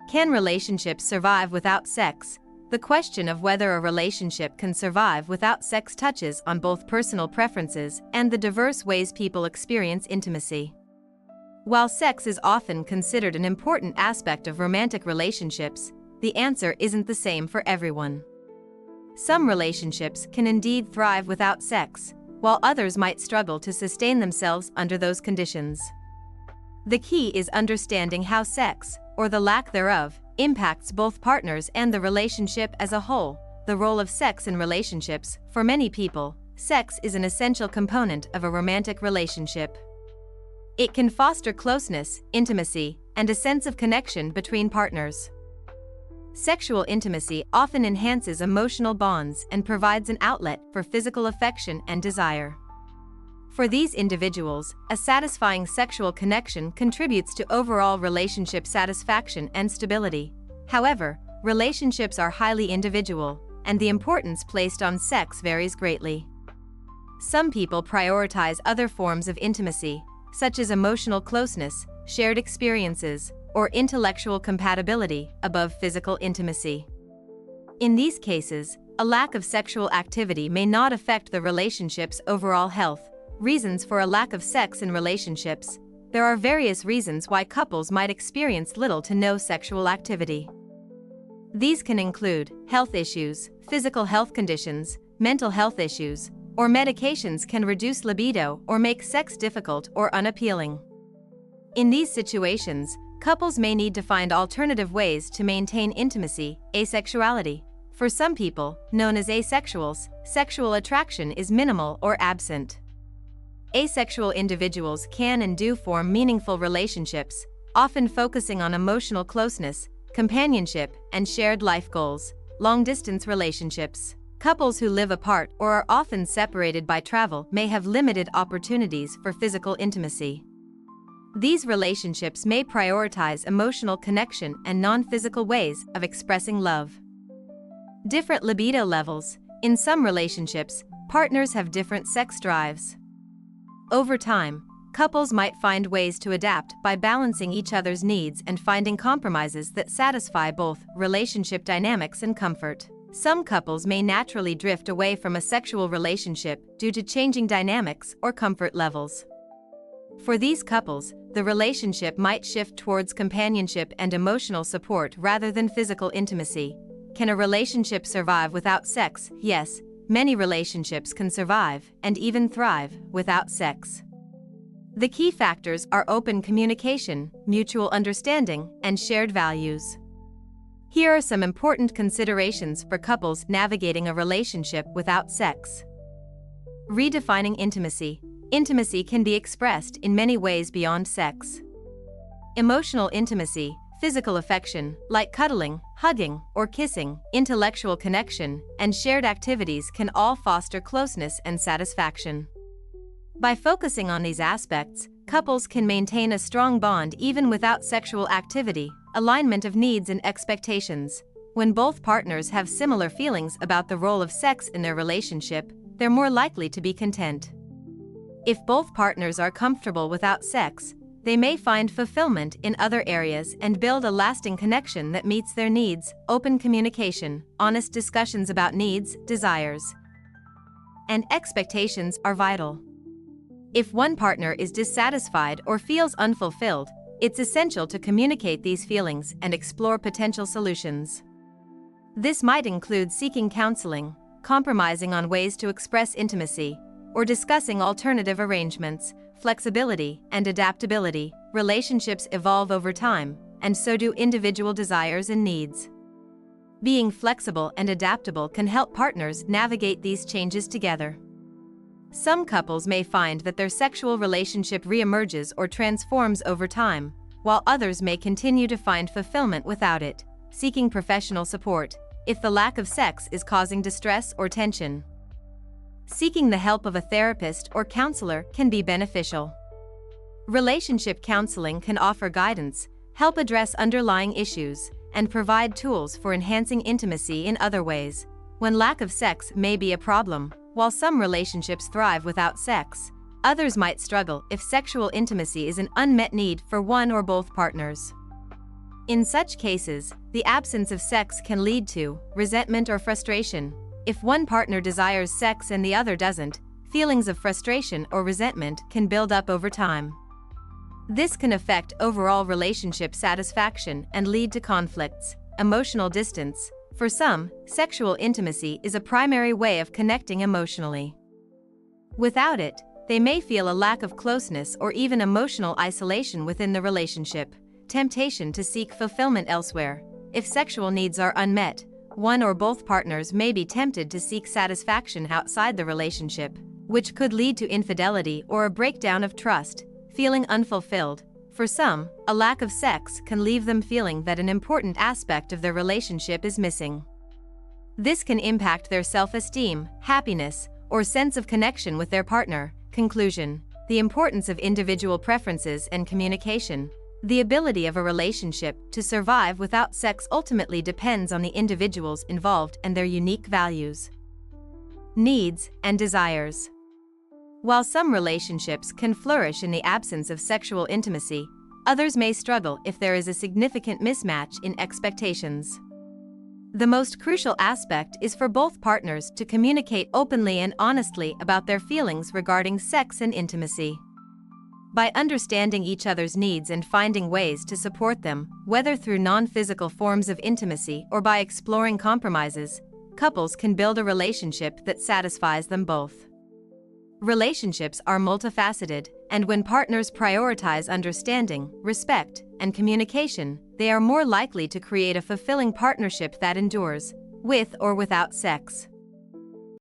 Can relationships survive without sex? The question of whether a relationship can survive without sex touches on both personal preferences and the diverse ways people experience intimacy. While sex is often considered an important aspect of romantic relationships, the answer isn't the same for everyone. Some relationships can indeed thrive without sex, while others might struggle to sustain themselves under those conditions. The key is understanding how sex, or the lack thereof, impacts both partners and the relationship as a whole. The role of sex in relationships. For many people, sex is an essential component of a romantic relationship. It can foster closeness, intimacy, and a sense of connection between partners. Sexual intimacy often enhances emotional bonds and provides an outlet for physical affection and desire. For these individuals, a satisfying sexual connection contributes to overall relationship satisfaction and stability. However, relationships are highly individual, and the importance placed on sex varies greatly. Some people prioritize other forms of intimacy, such as emotional closeness, shared experiences, or intellectual compatibility, above physical intimacy. In these cases, a lack of sexual activity may not affect the relationship's overall health. Reasons for a lack of sex in relationships. There are various reasons why couples might experience little to no sexual activity. These can include health issues, physical health conditions, mental health issues, or medications can reduce libido or make sex difficult or unappealing. In these situations, couples may need to find alternative ways to maintain intimacy. Asexuality. For some people, known as asexuals, sexual attraction is minimal or absent. Asexual individuals can and do form meaningful relationships, often focusing on emotional closeness, companionship, and shared life goals. Long-distance relationships. Couples who live apart or are often separated by travel may have limited opportunities for physical intimacy. These relationships may prioritize emotional connection and non-physical ways of expressing love. Different libido levels. In some relationships, partners have different sex drives. Over time, couples might find ways to adapt by balancing each other's needs and finding compromises that satisfy both relationship dynamics and comfort. Some couples may naturally drift away from a sexual relationship due to changing dynamics or comfort levels. For these couples, the relationship might shift towards companionship and emotional support rather than physical intimacy. Can a relationship survive without sex? Yes. Many relationships can survive, and even thrive, without sex. The key factors are open communication, mutual understanding, and shared values. Here are some important considerations for couples navigating a relationship without sex. Redefining intimacy. Intimacy can be expressed in many ways beyond sex. Emotional intimacy. Physical affection, like cuddling, hugging, or kissing, intellectual connection, and shared activities can all foster closeness and satisfaction. By focusing on these aspects, couples can maintain a strong bond even without sexual activity. Alignment of needs and expectations. When both partners have similar feelings about the role of sex in their relationship, they're more likely to be content. If both partners are comfortable without sex, they may find fulfillment in other areas and build a lasting connection that meets their needs. Open communication, honest discussions about needs, desires, and expectations are vital. If one partner is dissatisfied or feels unfulfilled, it's essential to communicate these feelings and explore potential solutions. This might include seeking counseling, compromising on ways to express intimacy, or discussing alternative arrangements. Flexibility and adaptability. Relationships evolve over time, and so do individual desires and needs. Being flexible and adaptable can help partners navigate these changes together. Some couples may find that their sexual relationship reemerges or transforms over time, while others may continue to find fulfillment without it. Seeking professional support. If the lack of sex is causing distress or tension, seeking the help of a therapist or counselor can be beneficial. Relationship counseling can offer guidance, help address underlying issues, and provide tools for enhancing intimacy in other ways. When lack of sex may be a problem, while some relationships thrive without sex, others might struggle if sexual intimacy is an unmet need for one or both partners. In such cases, the absence of sex can lead to resentment or frustration. If one partner desires sex and the other doesn't, feelings of frustration or resentment can build up over time. This can affect overall relationship satisfaction and lead to conflicts. Emotional distance. For some, sexual intimacy is a primary way of connecting emotionally. Without it, they may feel a lack of closeness or even emotional isolation within the relationship. Temptation to seek fulfillment elsewhere. If sexual needs are unmet, one or both partners may be tempted to seek satisfaction outside the relationship, which could lead to infidelity or a breakdown of trust. Feeling unfulfilled. For some, a lack of sex can leave them feeling that an important aspect of their relationship is missing. This can impact their self-esteem, happiness, or sense of connection with their partner. Conclusion. The importance of individual preferences and communication. The ability of a relationship to survive without sex ultimately depends on the individuals involved and their unique values, needs, and desires. While some relationships can flourish in the absence of sexual intimacy, others may struggle if there is a significant mismatch in expectations. The most crucial aspect is for both partners to communicate openly and honestly about their feelings regarding sex and intimacy. By understanding each other's needs and finding ways to support them, whether through non-physical forms of intimacy or by exploring compromises, couples can build a relationship that satisfies them both. Relationships are multifaceted, and when partners prioritize understanding, respect, and communication, they are more likely to create a fulfilling partnership that endures, with or without sex.